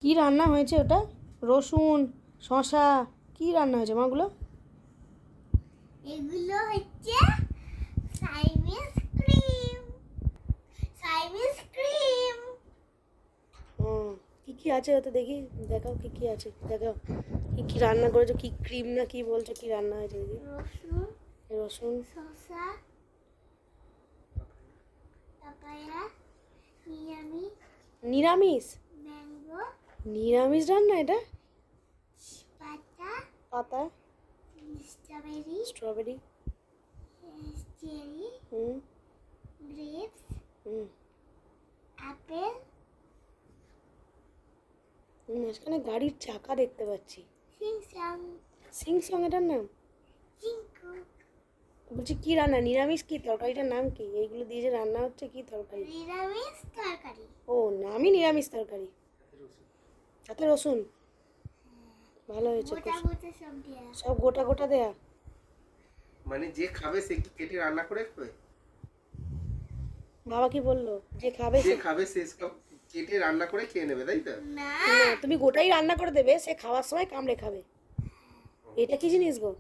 কি রান্না হয়েছে ওটা? রসুন, শসা, কি রান্না হয়েছে মাগুলো? এগুলো হচ্ছে চাইনিজ ক্রিম। Chinese cream. কি কি আছে ওতে দেখি, দেখাও কি কি আছে, দেখাও কি কি রান্না করেছো, কি ক্রিম না কি বলছো, কি রান্না হয়েছে দেখি। রসুন, রসুন, শসা, পাপায়া, নিরামিষ, নিরামিষ? ম্যাঙ্গো, নিরামিষ রান্না এটা? পাতা, পাতা, স্ট্রবেরি, স্ট্রবেরি, চেরি, হুম গ্রেপস, হুম আপেল, মাঝখানে গাড়ির চাকা দেখতে পাচ্ছি। সিংসাং, সিং সং এটার নাম? চিঙ্কু। বলছি কি রান্না, নিরামিষ? কি তরকারিটার নাম কি? এইগুলো দিয়ে যে রান্না হচ্ছে, কি তরকারি? নিরামিষ তরকারি। ও, নামই নিরামিষ তরকারি, সাথে রসুন। ভালো হয়েছে, গোটা গোটা সব দেয়া। সব গোটা গোটা দেয়া। মানে যে খাবে সে কি কেটে রান্না করে খাবে? বাবা কি বললো? যে খাবে যে সে খাবে সে সব কেটে রান্না করে খেয়ে নেবে, তাই তো? না, না, তুমি গোটাই রান্না করে দেবে, সে খাওয়ার সময় কামড়ে খাবে। এটা কি জিনিস গো?